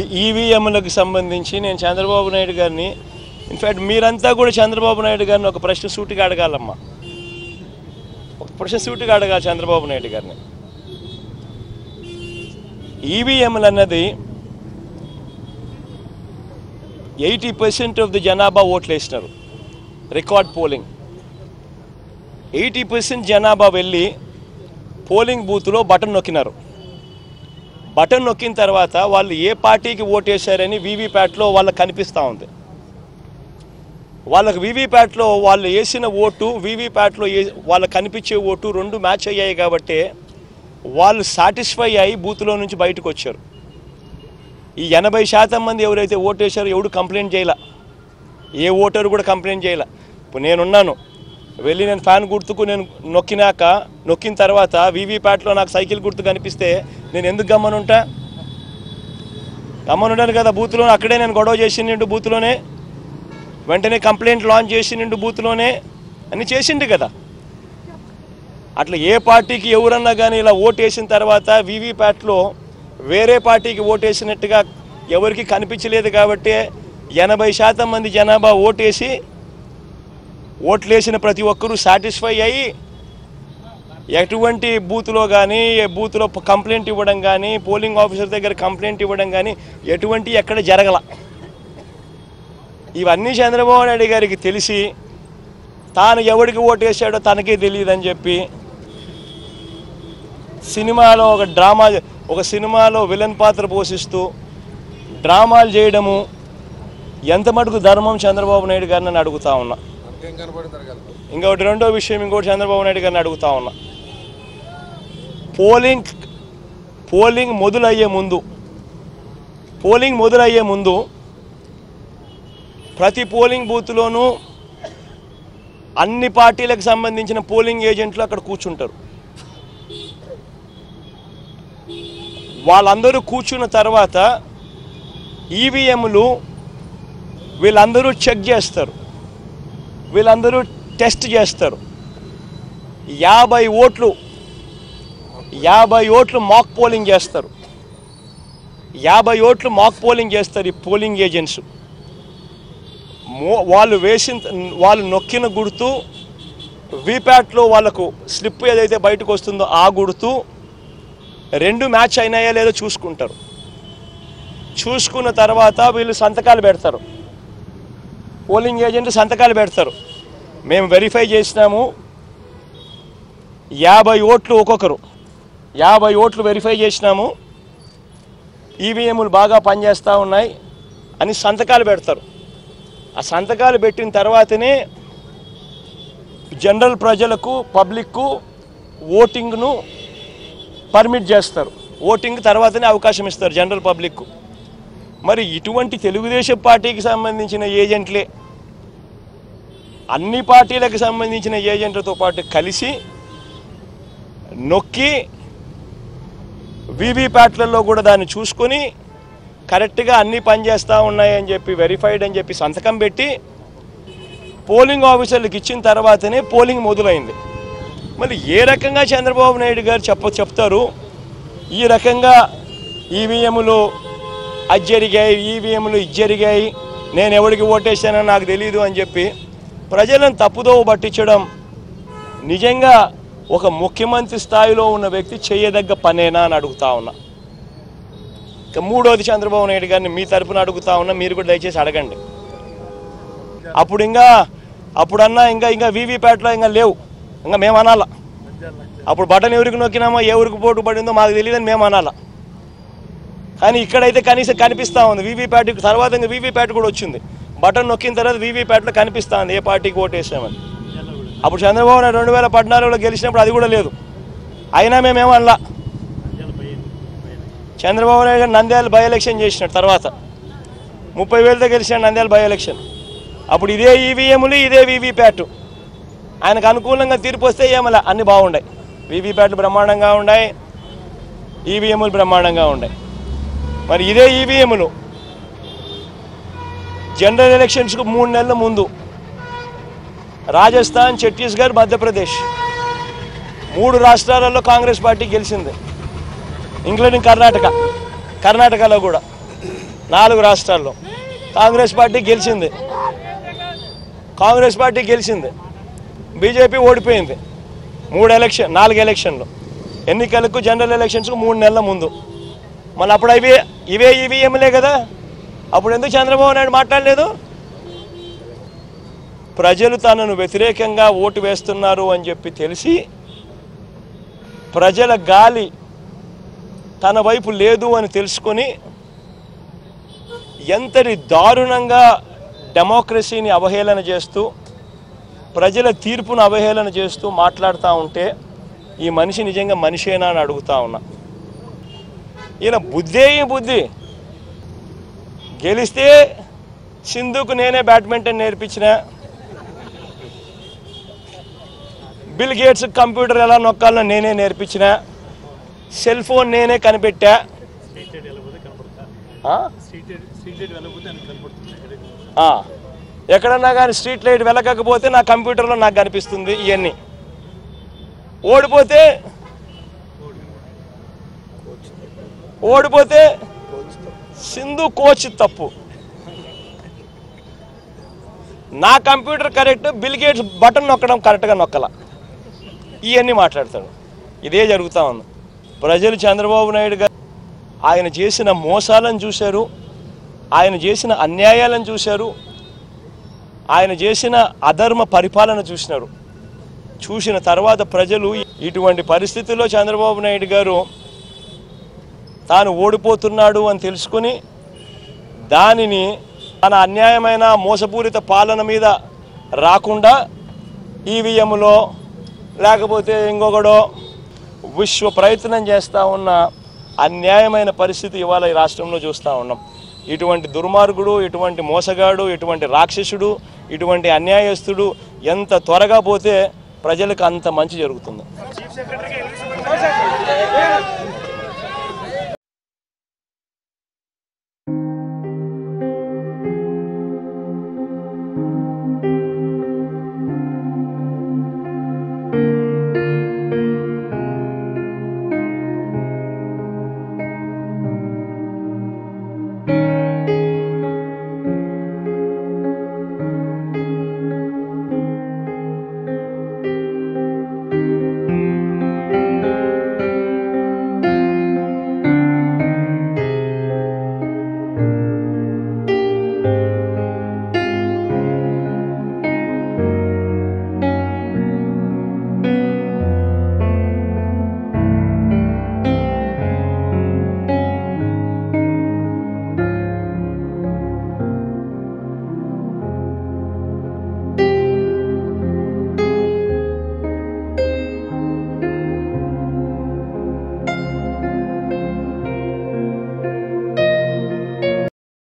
ఈవీఎంలకు సంబంధించి నేను చంద్రబాబు నాయుడు గారిని ఇన్ఫ్యాక్ట్ మీరంతా కూడా చంద్రబాబు నాయుడు గారిని ఒక ప్రశ్న సూటిగా అడగాలమ్మా, ఒక ప్రశ్న సూటిగా అడగాలి చంద్రబాబు నాయుడు గారిని. ఈవీఎంలు అన్నది 80% ఆఫ్ ది జనాభా ఓట్లు వేసినారు. రికార్డ్ పోలింగ్ 80% జనాభా వెళ్ళి పోలింగ్ బూత్లో బటన్ నొక్కినారు. బటన్ నొక్కిన తర్వాత వాళ్ళు ఏ పార్టీకి ఓటేశారని వీవీప్యాట్లో వాళ్ళకి కనిపిస్తూ ఉంది. వాళ్ళకి వీవీప్యాట్లో వాళ్ళు వేసిన ఓటు వీవీప్యాట్లో వాళ్ళకి కనిపించే ఓటు రెండు మ్యాచ్ అయ్యాయి కాబట్టి వాళ్ళు సాటిస్ఫై అయ్యి బూత్లో నుంచి బయటకు వచ్చారు. ఈ 80% మంది ఎవరైతే ఓటేశారో ఎవడు కంప్లైంట్ చేయాల, ఏ ఓటరు కూడా కంప్లైంట్ చేయాల. ఇప్పుడు నేనున్నాను, వెళ్ళి నేను ఫ్యాన్ గుర్తుకు నేను నొక్కిన తర్వాత వీవీప్యాట్లో నాకు సైకిల్ గుర్తు కనిపిస్తే నేను ఎందుకు గమ్మనుంటా? గమ్మనుంటాను కదా. బూత్లో అక్కడే నేను గొడవ చేసిండు, బూత్లోనే వెంటనే కంప్లైంట్ లాంచ్ చేసిండు, బూత్లోనే అని చేసిండు కదా. అట్లా ఏ పార్టీకి ఎవరన్నా కానీ ఇలా ఓటేసిన తర్వాత వీవీప్యాట్లో వేరే పార్టీకి ఓటేసినట్టుగా ఎవరికి కనిపించలేదు కాబట్టి 80% మంది జనాభా ఓట్లేసిన ప్రతి ఒక్కరూ సాటిస్ఫై అయ్యి ఎటువంటి బూత్లో కానీ బూత్లో కంప్లైంట్ ఇవ్వడం కానీ పోలింగ్ ఆఫీసర్ దగ్గర కంప్లైంట్ ఇవ్వడం కానీ ఎటువంటి ఎక్కడ జరగల. ఇవన్నీ చంద్రబాబు నాయుడు గారికి తెలిసి తాను ఎవరికి ఓటేసాడో తనకే తెలియదని చెప్పి సినిమాలో ఒక సినిమాలో విలన్ పాత్ర పోషిస్తూ డ్రామాలు చేయడము ఎంత మటుకు ధర్మం చంద్రబాబు నాయుడు గారిని అని అడుగుతా ఉన్నా. ఇంకొకటి రెండో విషయం ఇంకోటి చంద్రబాబు నాయుడు గారిని అడుగుతా ఉన్నా. పోలింగ్ మొదలయ్యే ముందు ప్రతి పోలింగ్ బూత్లోనూ అన్ని పార్టీలకు సంబంధించిన పోలింగ్ ఏజెంట్లు అక్కడ కూర్చుంటారు. వాళ్ళందరూ కూర్చున్న తర్వాత ఈవీఎంలు వీళ్ళందరూ చెక్ చేస్తారు, వీళ్ళందరూ టెస్ట్ చేస్తారు. 50 ఓట్లు మాక్ పోలింగ్ చేస్తారు. 50 ఓట్లు మాక్ పోలింగ్ చేస్తారు ఈ పోలింగ్ ఏజెంట్స్. వాళ్ళు నొక్కిన గుర్తు వీప్యాట్లో వాళ్ళకు స్లిప్ ఏదైతే బయటకు వస్తుందో ఆ గుర్తు రెండు మ్యాచ్ అయినాయా లేదో చూసుకుంటారు. చూసుకున్న తర్వాత వీళ్ళు సంతకాలు పెడతారు, పోలింగ్ ఏజెంట్ సంతకాలు పెడతారు. మేము వెరిఫై చేసినాము 50 ఓట్లు ఒక్కొక్కరు 50 ఓట్లు వెరిఫై చేసినాము, ఈవీఎంలు బాగా పనిచేస్తూ ఉన్నాయి అని సంతకాలు పెడతారు. ఆ సంతకాలు పెట్టిన తర్వాతనే జనరల్ ప్రజలకు పబ్లిక్కు ఓటింగ్ను పర్మిట్ చేస్తారు. ఓటింగ్ తర్వాతనే అవకాశం ఇస్తారు జనరల్ పబ్లిక్కు. మరి ఇటువంటి తెలుగుదేశం పార్టీకి సంబంధించిన ఏజెంట్లే అన్ని పార్టీలకు సంబంధించిన ఏజెంట్లతో పాటు కలిసి నొక్కి వీవీప్యాట్లలో కూడా దాన్ని చూసుకొని కరెక్ట్గా అన్నీ పనిచేస్తూ ఉన్నాయని చెప్పి వెరిఫైడ్ అని చెప్పి సంతకం పెట్టి పోలింగ్ ఆఫీసర్లకు ఇచ్చిన తర్వాతనే పోలింగ్ మొదలైంది. మళ్ళీ ఏ రకంగా చంద్రబాబు నాయుడు గారు చెప్తారు ఈ రకంగా ఈవీఎంలు అది జరిగాయి, ఈవీఎంలు ఇది జరిగాయి, నేను ఎవరికి ఓటేసానని నాకు తెలియదు అని చెప్పి ప్రజలను తప్పుదోవ పట్టించడం నిజంగా ఒక ముఖ్యమంత్రి స్థాయిలో ఉన్న వ్యక్తి చేయదగ్గ పనేనా అని అడుగుతా ఉన్నా. ఇక మూడోది చంద్రబాబు నాయుడు గారిని మీ తరపున అడుగుతా ఉన్నా, మీరు కూడా దయచేసి అడగండి. అప్పుడన్నా ఇంకా వీవీప్యాట్లో ఇంకా లేవు, ఇంకా మేము అనాలా. అప్పుడు బటన్ ఎవరికి నొక్కినామో ఎవరికి పోటు పడిందో మాకు తెలియదని మేము అనాలా. కానీ ఇక్కడైతే కనీసం కనిపిస్తూ ఉంది. వీవీప్యాట్ తర్వాత ఇంకా వీవీప్యాట్ కూడా వచ్చింది. బటన్ నొక్కిన తర్వాత వీవీప్యాట్లో కనిపిస్తూ ఉంది ఏ పార్టీకి ఓటేసామని. అప్పుడు చంద్రబాబు నాయుడు 2014లో గెలిచినప్పుడు అది కూడా లేదు, అయినా మేమేమో అనలా. చంద్రబాబు నాయుడు గారు నంద్యాల బై ఎలక్షన్ చేసినాడు, తర్వాత 30,000తో గెలిచినాడు నంద్యాల బై ఎలక్షన్. అప్పుడు ఇదే ఈవీఎంలు ఇదే వీవీప్యాట్ ఆయనకు అనుకూలంగా తీర్పు వస్తే ఏమలా అన్నీ బాగున్నాయి. వీవీప్యాట్లు బ్రహ్మాండంగా ఉన్నాయి, ఈవీఎంలు బ్రహ్మాండంగా ఉన్నాయి. మరి ఇదే ఈవీఎంలు జనరల్ ఎలక్షన్స్కు 3 నెలల ముందు రాజస్థాన్, ఛత్తీస్గఢ్, మధ్యప్రదేశ్ 3 రాష్ట్రాలలో కాంగ్రెస్ పార్టీ గెలిచింది, ఇంక్లూడింగ్ కర్ణాటకలో కూడా. 4 రాష్ట్రాల్లో కాంగ్రెస్ పార్టీ గెలిచింది. బీజేపీ ఓడిపోయింది 4 ఎలక్షన్లు. ఎన్నికలకు జనరల్ ఎలక్షన్స్కు 3 నెలల ముందు. మళ్ళీ అప్పుడు ఇవే ఈవీఎంలే కదా. అప్పుడు ఎందుకు చంద్రబాబు నాయుడు మాట్లాడలేదు? ప్రజలు తనను వ్యతిరేకంగా ఓటు వేస్తున్నారు అని చెప్పి తెలిసి ప్రజల గాలి తన వైపు లేదు అని తెలుసుకొని ఎంతటి దారుణంగా డెమోక్రసీని అవహేళన చేస్తూ ప్రజల తీర్పును అవహేళన చేస్తూ మాట్లాడుతూ ఉంటే ఈ మనిషి నిజంగా మనిషేనా అని అడుగుతా ఉన్నా. ఈయన బుద్ధి గెలిస్తే సింధుకు నేనే బ్యాడ్మింటన్ నేర్పించిన, బిల్ గేట్స్ కంప్యూటర్ ఎలా నొక్కాలో నేనే నేర్పించిన, సెల్ ఫోన్ నేనే కనిపెట్టా, ఎక్కడన్నా కానీ స్ట్రీట్ లైట్ వెలగకపోతే నా కంప్యూటర్లో నాకు కనిపిస్తుంది. ఇవన్నీ ఓడిపోతే సింధు కోచ్ తప్పు, నా computer correct, bill gates button నొక్కడం కరెక్ట్గా నొక్కల. ఇవన్నీ మాట్లాడతాడు. ఇదే జరుగుతూ ఉంది. ప్రజలు చంద్రబాబు నాయుడు గారు ఆయన చేసిన మోసాలను చూశారు, ఆయన చేసిన అన్యాయాలను చూశారు, ఆయన చేసిన అధర్మ పరిపాలన చూసినారు. చూసిన తర్వాత ప్రజలు ఇటువంటి పరిస్థితుల్లో చంద్రబాబు నాయుడు గారు తాను ఓడిపోతున్నాడు అని తెలుసుకొని దానిని తన అన్యాయమైన మోసపూరిత పాలన మీద రాకుండా ఈవీఎంలో లేకపోతే ఇంకొకడో విశ్వ ప్రయత్నం చేస్తూ ఉన్న అన్యాయమైన పరిస్థితి ఇవాళ ఈ రాష్ట్రంలో చూస్తూ ఉన్నాం. ఇటువంటి దుర్మార్గుడు, ఇటువంటి మోసగాడు, ఇటువంటి రాక్షసుడు, ఇటువంటి అన్యాయస్తుడు ఎంత త్వరగా పోతే ప్రజలకు అంత మంచి జరుగుతుంది.